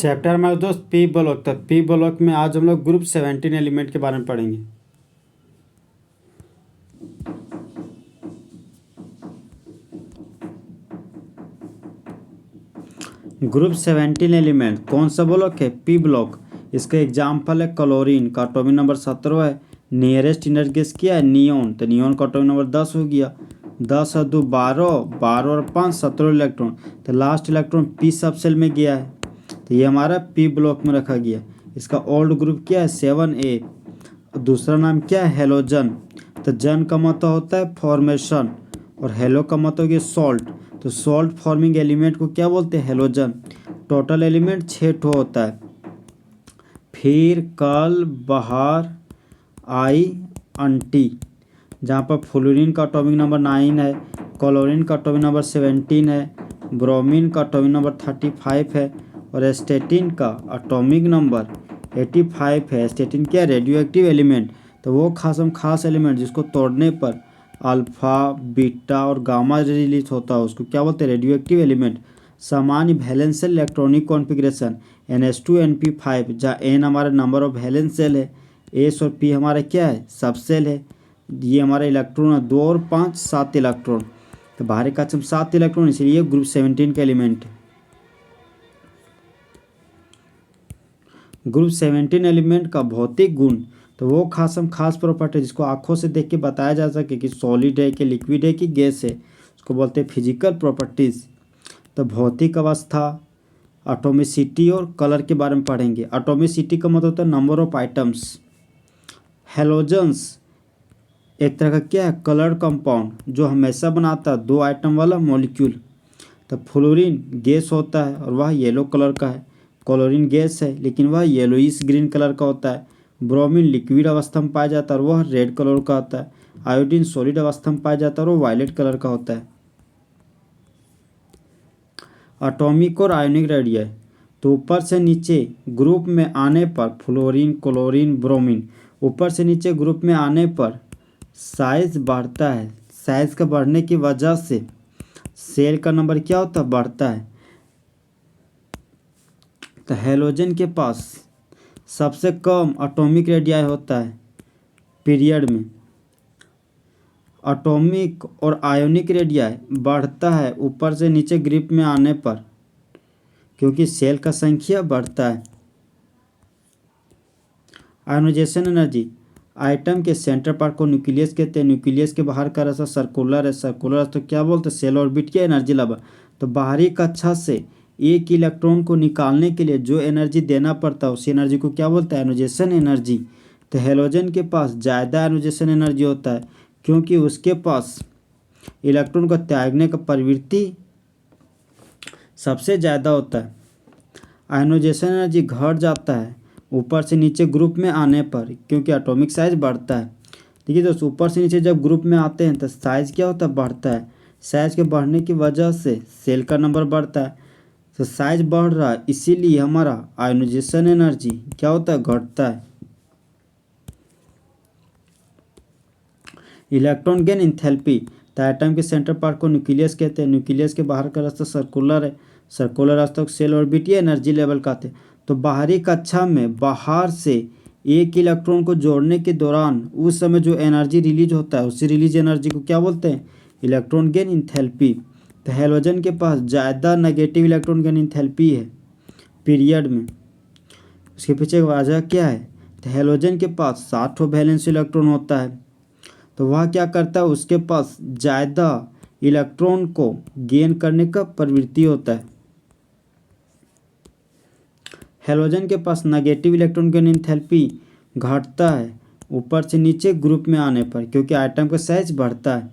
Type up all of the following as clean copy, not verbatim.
Chapter हमारे दोस्त P block था। पी ब्लॉक में आज हम लोग ग्रुप 17 एलिमेंट के बारे में पढ़ेंगे। ग्रुप 17 एलिमेंट कौन सा ब्लॉक है? P block. इसका एग्जाम्पल है क्लोरीन का एटॉमिक नंबर 17 है। नियरेस्ट इनर्जी गैस क्या है? नियोन। तो नियोन का एटॉमिक नंबर 10 हो गया। 10 और 2 12, 12 और 5 17 इलेक्ट्रॉन। तो लास्ट इलेक्ट्रॉन पी सब सेल में गया है, तो ये हमारा पी ब्लॉक में रखा गया। इसका ओल्ड ग्रुप क्या है? 7A। दूसरा नाम क्या है? हेलोजन। तो जन का मतलब होता है फॉर्मेशन और हेलो का मतलब हो गया सॉल्ट। तो सॉल्ट फॉर्मिंग एलिमेंट को क्या बोलते हैं? हेलोजन। टोटल एलिमेंट 6 ठो होता है। फिर कल, बहार, आई, अंटी। जहाँ पर फ्लोरीन का एटॉमिक नंबर 9 है, क्लोरीन का एटॉमिक नंबर 17 है, ब्रोमीन का एटॉमिक नंबर 35 है और एस्टेटिन का एटॉमिक नंबर 85 है। एस्टेटिन क्या? Radioactive element. तो वो खास एलिमेंट जिसको तोड़ने पर अल्फा, बीटा और गामा रिलीज होता है उसको क्या बोलते हैं? Radioactive element. सामान्य valence shell electronic configuration NH2 NP5, जहाँ N हमारा नंबर ऑफ वैलेंस सेल है, S और P हमारा क्या है? सब सेल है। ये हमारा इलेक्ट्रॉन है 2 और 5 7 इलेक्ट्रॉन। तो बाहरी कक्षा में 7 इलेक्ट्रॉन, इसलिए ग्रुप 17 का एलिमेंट है। ग्रुप 17 एलिमेंट का भौतिक गुण, तो वो खास प्रॉपर्टी जिसको आंखों से देख के बताया जा सके कि सॉलिड है कि लिक्विड है कि गैस है, उसको बोलते हैं फिजिकल प्रॉपर्टीज़। तो भौतिक अवस्था, एटॉमिसिटी और कलर के बारे में पढ़ेंगे। एटॉमिसिटी का मतलब होता है नंबर ऑफ आइटम्स। हेलोजेंस एक तरह का क्या है? कलर कंपाउंड जो हमेशा बनाता है 2 आइटम वाला मॉलिक्यूल। तो फ्लोरीन गैस होता है और वह येलो कलर का है। क्लोरीन गैस है लेकिन वह येलोइश ग्रीन कलर का होता है। ब्रोमीन लिक्विड अवस्था में पाया जाता है और वह रेड कलर का होता है। आयोडीन सॉलिड अवस्था में पाया जाता है और वह वायलेट कलर का होता है। एटॉमिक और आयोनिक रेडियाई, तो ऊपर से नीचे ग्रुप में आने पर फ्लोरीन, क्लोरीन, ब्रोमीन, ऊपर से नीचे ग्रुप में आने पर साइज बढ़ता है। साइज का बढ़ने की वजह से सेल का नंबर क्या होता है? बढ़ता है। तो हेलोजन के पास सबसे कम एटॉमिक रेडियाई होता है पीरियड में। एटॉमिक और आयोनिक रेडियाई बढ़ता है ऊपर से नीचे ग्रुप में आने पर, क्योंकि सेल का संख्या बढ़ता है। आयोनाइजेशन एनर्जी, आइटम के सेंटर पार्ट को न्यूक्लियस कहते हैं। न्यूक्लियस के बाहर का रास्ता सर्कुलर है। सर्कुलर तो क्या बोलते हैं? सेल ऑर्बिट की एनर्जी लेवल। तो बाहरी कक्षा से एक इलेक्ट्रॉन को निकालने के लिए जो एनर्जी देना पड़ता है उस एनर्जी को क्या बोलते हैं? Ionisation energy. तो हेलोजन के पास ज़्यादा आयोनाइजेशन एनर्जी होता है क्योंकि उसके पास इलेक्ट्रॉन को त्यागने का प्रवृत्ति सबसे ज़्यादा होता है। आयोनाइजेशन एनर्जी घट जाता है ऊपर से नीचे ग्रुप में आने पर, क्योंकि एटॉमिक साइज बढ़ता है। ठीक है दोस्तों, ऊपर से नीचे जब ग्रुप में आते हैं तो साइज क्या होता है? बढ़ता है। साइज के बढ़ने की वजह से सेल का नंबर बढ़ता है। तो साइज बढ़ रहा है इसीलिए हमारा आयोनाइजेशन एनर्जी क्या होता है? घटता है। इलेक्ट्रॉन गेन इंथैल्पी, तो एटम के सेंटर पार्ट को न्यूक्लियस कहते हैं। न्यूक्लियस के बाहर का रास्ता सर्कुलर है। सर्कुलर रास्ता को सेल ऑर्बिट या एनर्जी लेवल कहते हैं। तो बाहरी कक्षा में बाहर से एक इलेक्ट्रॉन को जोड़ने के दौरान उस समय जो एनर्जी रिलीज होता है उसी रिलीज एनर्जी को क्या बोलते हैं? Electron gain enthalpy. तो हेलोजन के पास ज़्यादा नेगेटिव इलेक्ट्रॉन गेन इंथैल्पी है पीरियड में। उसके पीछे वजह क्या है? तो हेलोजन के पास 7 वैलेंस इलेक्ट्रॉन होता है। तो वह क्या करता है? उसके पास ज़्यादा इलेक्ट्रॉन को गेन करने का प्रवृत्ति होता है। हेलोजन के पास नेगेटिव इलेक्ट्रॉन गेन इंथैल्पी घटता है ऊपर से नीचे ग्रुप में आने पर, क्योंकि आइटम का साइज बढ़ता है।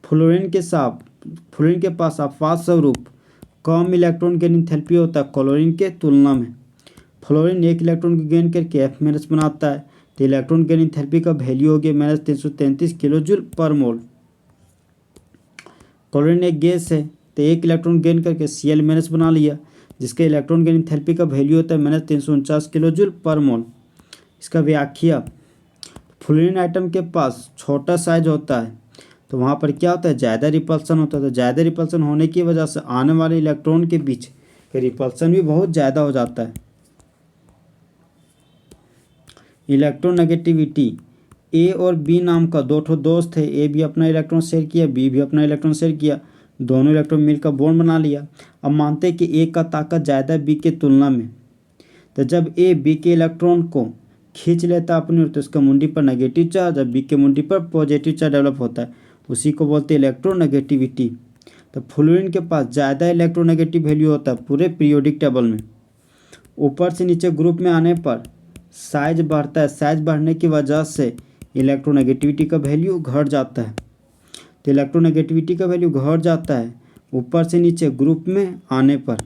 फ्लोरीन के पास अपवाद स्वरूप कम इलेक्ट्रॉन गेन इंथैल्पी होता है क्लोरीन के तुलना में। फ्लोरीन एक इलेक्ट्रॉन को गेन करके F- बनाता है। तो इलेक्ट्रॉन गेन इंथैल्पी का वैल्यू हो गया -333 किलो जूल पर मोल। क्लोरीन एक गैस है तो एक इलेक्ट्रॉन गेन करके Cl- बना लिया, जिसके इलेक्ट्रॉन गेन इंथैल्पी का वैल्यू होता है -349 किलो जूल पर मोल। इसका व्याख्या, फ्लोरीन आइटम के पास छोटा साइज होता है तो वहाँ पर क्या होता है? ज़्यादा रिपल्सन होता है। तो ज़्यादा रिपल्सन होने की वजह से आने वाले इलेक्ट्रॉन के बीच कि रिपल्सन भी बहुत ज़्यादा हो जाता है। इलेक्ट्रोनेगेटिविटी, ए और बी नाम का दो ठो दोस्त थे, ए भी अपना इलेक्ट्रॉन शेयर किया, बी भी अपना इलेक्ट्रॉन शेयर किया, दोनों इलेक्ट्रॉन मिलकर बॉन्ड बना लिया। अब मानते हैं कि ए का ताकत ज़्यादा है बी के तुलना में, तो जब ए बी के इलेक्ट्रॉन को खींच लेता है अपनी ओर तो उसका मुंडी पर नेगेटिव चार्ज, जब बी के मुंडी पर पॉजिटिव चार्ज डेवलप होता है, उसी को बोलते हैं इलेक्ट्रोनेगेटिविटी। तो फ्लोरीन के पास ज़्यादा इलेक्ट्रोनेगेटिव वैल्यू होता है पूरे पीरियोडिक टेबल में। ऊपर से नीचे ग्रुप में आने पर साइज बढ़ता है, साइज बढ़ने की वजह से इलेक्ट्रोनेगेटिविटी का वैल्यू घट जाता है। तो इलेक्ट्रोनेगेटिविटी का वैल्यू घट जाता है ऊपर से नीचे ग्रुप में आने पर।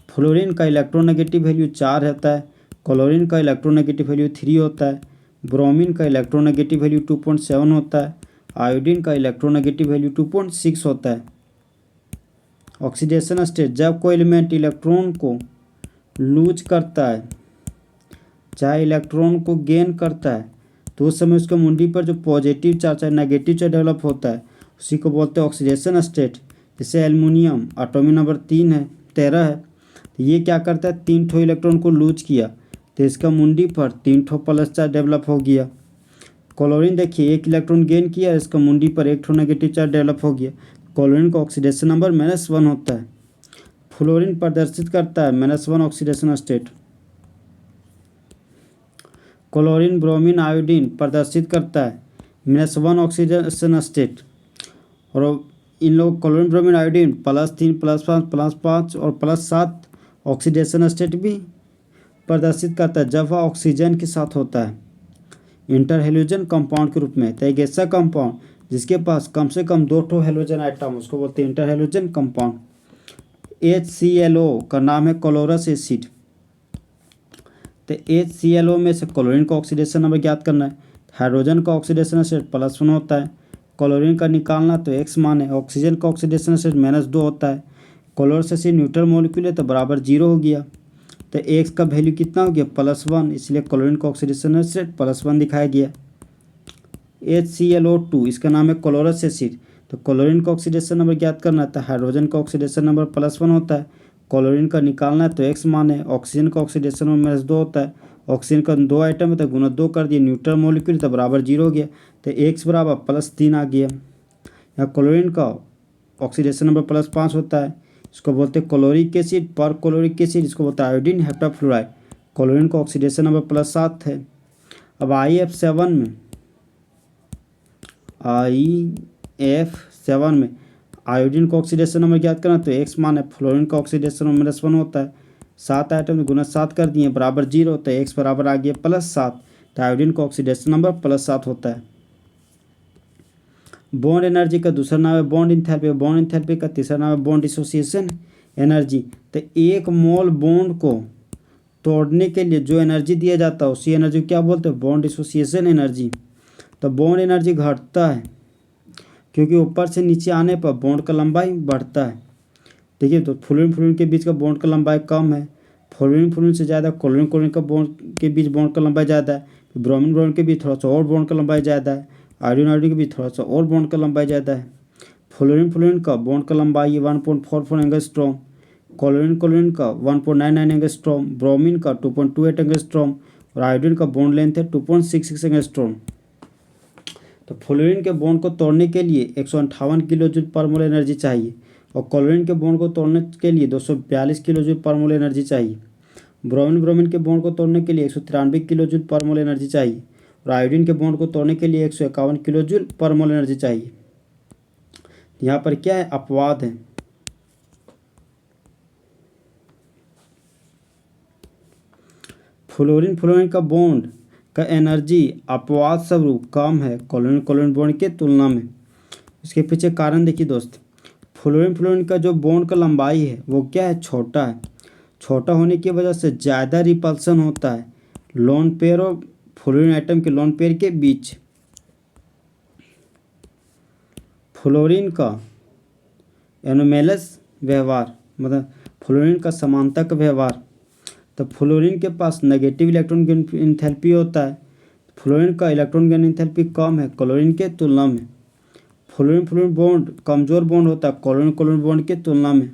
फ्लोरीन का इलेक्ट्रोनेगेटिव वैल्यू 4 होता है, क्लोरीन का इलेक्ट्रोनेगेटिव वैल्यू 3 होता है, ब्रोमीन का इलेक्ट्रोनेगेटिव वैल्यू 2.7 होता है, आयोडीन का इलेक्ट्रोनेगेटिव वैल्यू 2.6 होता है। ऑक्सीडेशन स्टेट, जब कोई एलिमेंट इलेक्ट्रॉन को लूज करता है चाहे इलेक्ट्रॉन को गेन करता है तो उस समय उसके मुंडी पर जो पॉजिटिव चार्ज चाहे नेगेटिव चार्ज डेवलप होता है उसी को बोलते हैं ऑक्सीडेशन स्टेट। जैसे एल्युमिनियम एटॉमिक नंबर 13 है, तो ये क्या करता है 3 ठो इलेक्ट्रॉन को लूज किया तो इसका मुंडी पर 3 ठो प्लस चार्ज डेवलप हो गया। क्लोरीन देखिए 1 इलेक्ट्रॉन गेन किया, इसका मुंडी पर 1 ठो नेगेटिव चार्ज डेवलप हो गया, क्लोरीन का ऑक्सीडेशन नंबर -1 होता है। फ्लोरीन प्रदर्शित करता है -1 oxidation state. Chlorine bromine iodine प्रदर्शित करता है -1 ऑक्सीडेशन स्टेट। और इन लोग क्लोरीन ब्रोमीन आयोडीन +3 +5 +5 और +7 ऑक्सीडेशन स्टेट भी प्रदर्शित करता है जब वह ऑक्सीजन के साथ होता है इंटर हेलोजन कंपाउंड के रूप में। तो एक ऐसा कंपाउंड जिसके पास कम से कम 2 ठो हेलोजन आइटम उसको बोलते हैं इंटर हेलोजन कंपाउंड। HClO का नाम है क्लोरस एसिड। तो HClO में से क्लोरीन का ऑक्सीडेशन नंबर ज्ञात करना है। हाइड्रोजन का ऑक्सीडेशन स्टेट +1 होता है, क्लोरीन का निकालना तो X मान है, ऑक्सीजन का ऑक्सीडेशन स्टेट -2 होता है। क्लोरस एसिड न्यूट्रल मॉलिक्यूल है तो बराबर 0 हो गया, तो X का वैल्यू कितना हो गया +1, इसलिए क्लोरीन का ऑक्सीडेशन स्टेट +1 दिखाया गया। HClO2 इसका नाम है क्लोरस एसिड। तो क्लोरीन का ऑक्सीडेशन नंबर ज्ञात करना है तो हाइड्रोजन का ऑक्सीडेशन नंबर +1 होता है, क्लोरीन का निकालना है तो X मान है, ऑक्सीजन का ऑक्सीडेशन नंबर -2 होता है, ऑक्सीजन का 2 आइटम है तो गुना 2 कर दिए, न्यूट्रल मॉलिक्यूल तो बराबर 0 हो गया, तो X बराबर +3 आ गया। यहाँ क्लोरीन का ऑक्सीडेशन नंबर +5 होता है, इसको बोलते हैं क्लोरिक एसिड, पर क्लोरिक एसिड, इसको बोलते हैं आयोडीन हेप्टाफ्लोराइड। क्लोरीन का ऑक्सीडेशन नंबर +7 है। अब IF7 में आयोडीन का ऑक्सीडेशन नंबर ज्ञात करना तो X मान है, फ्लोरीन का ऑक्सीडेशन नंबर -1 होता है, 7 आइटम में गुना 7 कर दिए बराबर 0 होता है, X बराबर आ गया +7, तो आयोडीन का ऑक्सीडेशन नंबर +7 होता है। बॉन्ड एनर्जी का दूसरा नाम है बॉन्ड इंथैल्पी, बॉन्ड इंथैल्पी का तीसरा नाम है बॉन्ड डिसोसिएशन एनर्जी। तो 1 मोल बॉन्ड को तोड़ने के लिए जो एनर्जी दिया जाता है उसी एनर्जी को क्या बोलते हैं बॉन्ड डिसोसिएशन एनर्जी। तो बॉन्ड एनर्जी घटता है क्योंकि ऊपर से नीचे आने पर बॉन्ड का लंबाई बढ़ता है। ठीक है, तो फ्लोरीन के बीच का बॉन्ड का लंबाई कम है, फ्लोरीन से ज़्यादा क्लोरीन का बॉन्ड के बीच बॉन्ड का लंबाई ज़्यादा है, ब्रोमीन के बीच थोड़ा सा और बॉन्ड का लंबाई ज़्यादा है, आयोडीन के बीच थोड़ा सा और बॉन्ड का लंबाई ज़्यादा है। फ्लोरीन का बॉन्ड का लंबाई 1.44 एंगस्ट्रॉम, क्लोरीन का 1.99 एंगस्ट्रॉम, ब्रोमीन का 2.28 एंगस्ट्रॉम और आयोडीन का बॉन्ड लेंथ है 2.66 एंगस्ट्रॉम। तो फ्लोरीन के बॉन्ड को तोड़ने के लिए 158 किलो जूल पर मोल एनर्जी चाहिए और क्लोरीन के बॉन्ड को तोड़ने के लिए 242 किलो जूल पर मोल एनर्जी चाहिए। ब्रोमीन के बॉन्ड को तोड़ने के लिए 193 किलो जूल पर मोल एनर्जी चाहिए और आयोडीन के बॉन्ड को तोड़ने के लिए 151 किलो जूल पर मोल एनर्जी चाहिए। यहाँ पर क्या है अपवाद है। फ्लोरीन का बॉन्ड का एनर्जी अपवाद स्वरूप कम है क्लोरीन बॉन्ड के तुलना में। इसके पीछे कारण देखिए दोस्त, फ्लोरीन का जो बॉन्ड का लंबाई है वो क्या है छोटा है, छोटा होने की वजह से ज़्यादा रिपल्सन होता है लोन पेयर और फ्लोरीन आइटम के लोन पेयर के बीच। फ्लोरीन का एनोमेलस व्यवहार मतलब फ्लोरीन का समानतक व्यवहार, तो फ्लोरीन के पास नेगेटिव इलेक्ट्रॉन गेन एंथैल्पी होता है, फ्लोरीन का इलेक्ट्रॉन गेन एंथैल्पी कम है क्लोरीन के तुलना में। फ्लोरीन बॉन्ड कमज़ोर बॉन्ड होता है क्लोरीन बॉन्ड के तुलना में।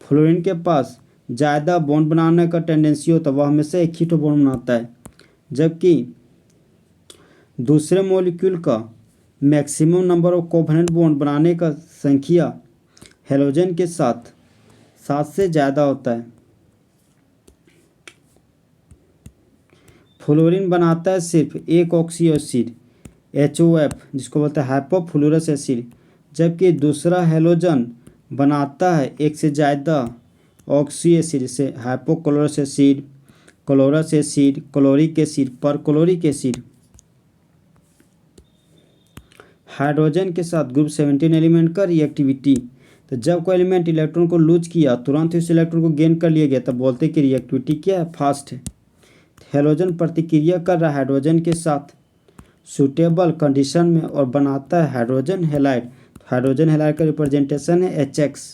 फ्लोरीन के पास ज़्यादा बॉन्ड बनाने का टेंडेंसी होता है, वह हमेशा एक ही तो बॉन्ड बनाता है, जबकि दूसरे मॉलिक्यूल का maximum number of covalent bond बनाने का संख्या हेलोजन के साथ 7 से ज़्यादा होता है। फ्लोरीन बनाता है सिर्फ एक ऑक्सी एसिड HOF, जिसको बोलते हैं हाइपोफ्लोरस एसिड, जबकि दूसरा हेलोजन बनाता है एक से ज़्यादा ऑक्सी एसिड, जैसे hypochlorous acid, chlorous acid, chloric acid, perchloric acid. Hydrogen के साथ ग्रुप 17 एलिमेंट का रिएक्टिविटी, तो जब कोई एलिमेंट इलेक्ट्रॉन को लूज किया तुरंत उस इलेक्ट्रॉन को गेन कर लिया गया, तब बोलते हैं कि रिएक्टिविटी क्या है, फास्ट है। हेलोजन प्रतिक्रिया कर रहा है हाइड्रोजन के साथ सूटेबल कंडीशन में और बनाता है हाइड्रोजन हैलाइड। हाइड्रोजन हैलाइड का रिप्रेजेंटेशन है HX।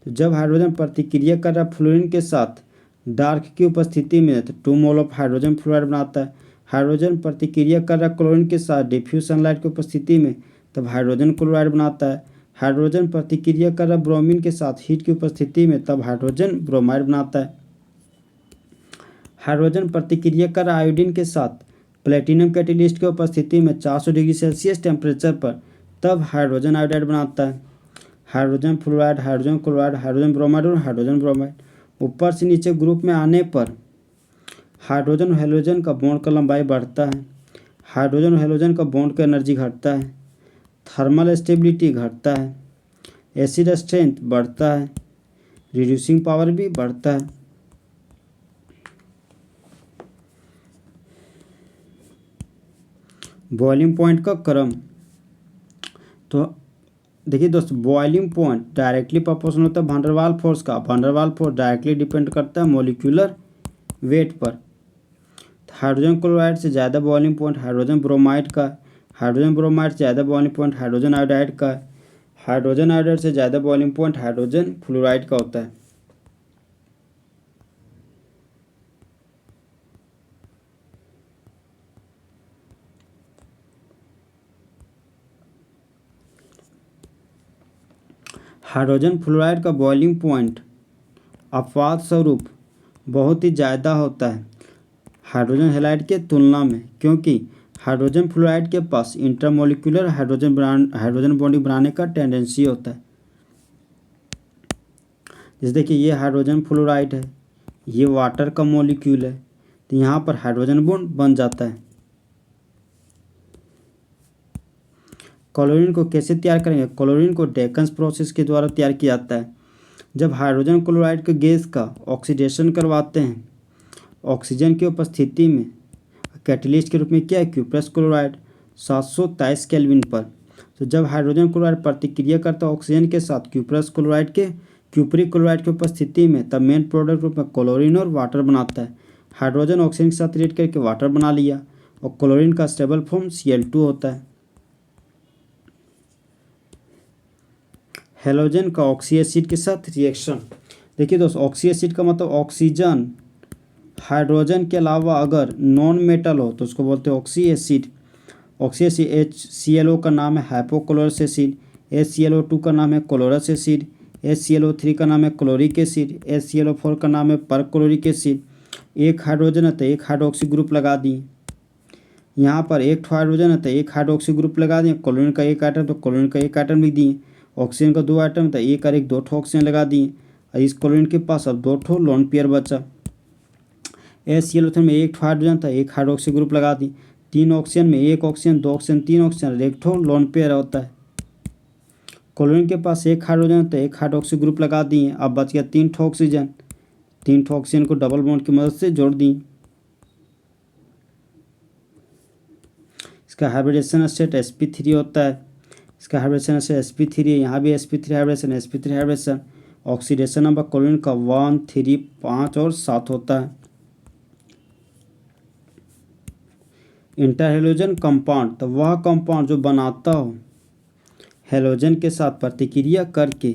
तो जब हाइड्रोजन प्रतिक्रिया कर रहा है फ्लोरीन के साथ डार्क की उपस्थिति में, तो 2 मोल ऑफ हाइड्रोजन फ्लोराइड बनाता है। हाइड्रोजन प्रतिक्रिया कर रहा है क्लोरीन के साथ डिफ्यूज सनलाइट की उपस्थिति में, तब हाइड्रोजन क्लोराइड बनाता है। हाइड्रोजन प्रतिक्रिया कर रहा है ब्रोमीन के साथ हीट की उपस्थिति में, तब हाइड्रोजन ब्रोमाइड बनाता है। हाइड्रोजन प्रतिक्रिया कर रहा है आयोडीन के साथ प्लेटिनम कैटेलिस्ट की उपस्थिति में 400 डिग्री सेल्सियस टेम्परेचर पर, तब हाइड्रोजन आयोडाइड बनाता है। Hydrogen fluoride, hydrogen chloride, hydrogen bromide और हाइड्रोजन ब्रोमाइड। ऊपर से नीचे ग्रुप में आने पर हाइड्रोजन और हेलोजन का बॉन्ड का लंबाई बढ़ता है, हाइड्रोजन और हेलोजन का बॉन्ड का एनर्जी घटता है, थर्मल स्टेबिलिटी घटता है, एसिड स्ट्रेंथ बढ़ता है, रिड्यूसिंग पावर भी बढ़ता है। बॉइलिंग पॉइंट का क्रम, तो देखिए दोस्तों, बॉइलिंग पॉइंट डायरेक्टली प्रोपोर्शनल होता है वैन डर वाल फोर्स का। वैन डर वाल फोर्स डायरेक्टली डिपेंड करता है मॉलिक्यूलर वेट पर। हाइड्रोजन क्लोराइड से ज़्यादा बॉइलिंग पॉइंट हाइड्रोजन ब्रोमाइड का, हाइड्रोजन ब्रोमाइड से ज़्यादा बॉइलिंग पॉइंट हाइड्रोजन आयोडाइड का, हाइड्रोजन आयोडाइड से ज़्यादा बॉइलिंग पॉइंट हाइड्रोजन फ्लोराइड का होता है। हाइड्रोजन फ्लोराइड का बॉइलिंग पॉइंट अपवाद स्वरूप बहुत ही ज़्यादा होता है हाइड्रोजन हैलाइड के तुलना में, क्योंकि हाइड्रोजन फ्लोराइड के पास इंटरमोलिकुलर हाइड्रोजन बॉन्डिंग बनाने का टेंडेंसी होता है। जैसे देखिए, ये हाइड्रोजन फ्लोराइड है, ये वाटर का मॉलिक्यूल है, तो यहाँ पर हाइड्रोजन बॉन्ड बन जाता है। क्लोरीन को कैसे तैयार करेंगे? क्लोरीन को डेकन्स प्रोसेस के द्वारा तैयार किया जाता है। जब हाइड्रोजन क्लोराइड के गैस का ऑक्सीडेशन करवाते हैं ऑक्सीजन की उपस्थिति में, कैटलिस्ट के रूप में क्या है, क्यूप्रस क्लोराइड 723 केल्विन पर। तो जब हाइड्रोजन क्लोराइड प्रतिक्रिया करता है ऑक्सीजन के साथ क्यूप्रस क्लोराइड के क्यूप्रिक क्लोराइड की उपस्थिति में, तब मेन प्रोडक्ट रूप में क्लोरीन और वाटर बनाता है। हाइड्रोजन ऑक्सीजन के साथ रिएक्ट करके वाटर बना लिया और क्लोरीन का स्टेबल फॉर्म Cl2 होता है। हेलोजन का ऑक्सी एसिड के साथ रिएक्शन, देखिए दोस्तों, ऑक्सी एसिड का मतलब ऑक्सीजन हाइड्रोजन के अलावा अगर नॉन मेटल हो तो उसको बोलते हैं oxy acid. Oxy acid HClO का नाम है हाइपोक्लोरस एसिड, HClO2 का नाम है क्लोरस एसिड, HClO3 का नाम है क्लोरिक एसिड, HClO4 का नाम है परक्लोरिक एसिड। एक हाइड्रोजन है तो एक हाइड्रोक्सी ग्रुप लगा दिए, यहाँ पर एक हाइड्रोजन है तो एक हाइड्रोक्सी ग्रुप लगा दिए। क्लोरीन का एक आइटम तो क्लोरीन का एक आइटम लिख दिए। ऑक्सीजन का 2 आइटम तो एक और एक 2 ऑक्सीजन लगा दिए। और इस क्लोरीन के पास अब 2 लोन पेयर बचा। HClO3 में एक हाइड्रोजन था, एक हाइड्रोक्सी ग्रुप लगा दी। 3 ऑक्सीजन में एक ऑक्सीजन, 2 ऑक्सीजन, 3 ऑक्सीजन, एक लोन पेयर होता है। क्लोरीन के पास एक हाइड्रोजन तो एक हाइड्रोक्सी ग्रुप लगा दिए। अब बच गया 3 ऑक्सीजन। 3 ऑक्सीजन को डबल बॉन्ड की मदद से जोड़ दी। इसका हाइब्रिडेशन स्टेट sp3 होता है। इसका हाइब्रिडेशन स्टेट sp3 है, यहाँ भी sp3 hybridisation. Oxidation number chlorine का 1, 3, 5 और 7 होता है। इंटरहेलोजन कंपाउंड, तो वह कंपाउंड जो बनाता हो हेलोजन के साथ प्रतिक्रिया करके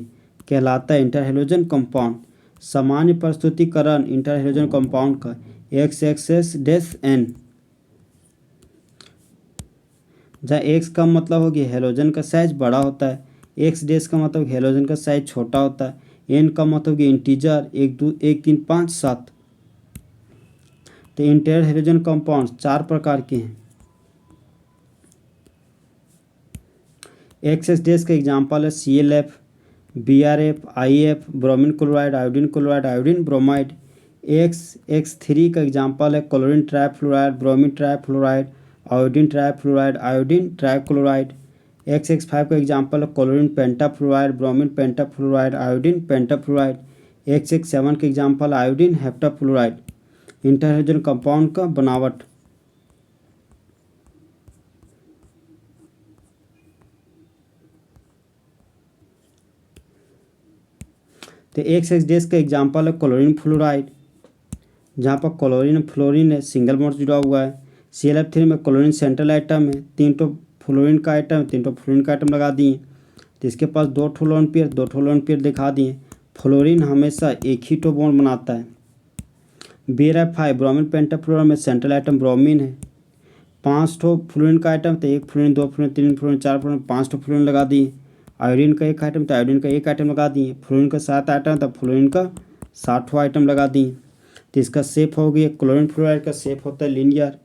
कहलाता है इंटरहेलोजन कंपाउंड। सामान्य प्रस्तुतिकरण इंटरहेलोजन कंपाउंड का XXS-N, जहाँ X का मतलब हो कि हेलोजन का साइज बड़ा होता है, X डैश का मतलब हेलोजन का साइज छोटा होता है, एन का मतलब कि इंटीजर, 1 3 5 7। तो इंटर हेलोजन कंपाउंड 4 प्रकार के हैं। एक्स डैश का एग्जाम्पल है ClF, BrF, IF, bromine chloride, iodine bromide. X3 का एग्जाम्पल है chlorine trifluoride, bromine trifluoride, iodine trichloride. X5 का एग्जाम्पल है chlorine pentafluoride, bromine pentafluoride, iodine pentafluoride. X7 का example iodine heptafluoride. Interhalogen compound का बनावट। तो एक्स डैश का example है क्लोरीन फ्लोराइड, जहाँ पर क्लोरीन फ्लोरीन है, सिंगल बॉन्ड जुड़ा हुआ है। ClF3 में क्लोरीन सेंट्रल आइटम है, 3 तो फ्लोरीन का आइटम, 3 तो फ्लोरीन का आइटम लगा दिए। तो इसके पास 2 ठो लोन पेयर, 2 ठो लोन पेयर दिखा दिए। फ्लोरीन हमेशा एक ही तो बॉन्ड बनाता है। BrF5 ब्रोमीन पेंटाफ्लोराइड में सेंट्रल आइटम ब्रोमीन है, 5 ठो फ्लोरीन का आइटम, तो 1 फ्लोरीन, 2 फ्लोरीन, 3 फ्लोरीन, 4 फ्लोरीन, 5 ठो फ्लोरीन लगा दिए। आयोडीन का एक आइटम, तो आयोडीन का एक आइटम लगा दिए। फ्लोरीन का 7 आइटम, तो फ्लोरीन का 7 आइटम लगा दिए। तो इसका शेप हो गया, क्लोरीन फ्लोराइड का शेप होता है लीनियर,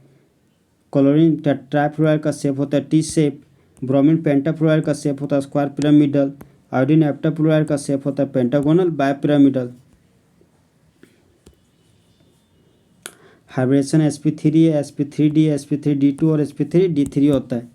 क्लोरीन ट्राईफ्लोराइड का शेप होता है टी शेप, ब्रोमीन पेंटाफ्लोराइड का शेप होता है स्क्वायर पिरामिडल, आयोडीन हेप्टाफ्लोराइड का शेप होता है पेंटागोनल बायपिरामिडल। हाइब्रिडेशन sp3 है, sp3d, sp3d2 और sp3d3 होता है।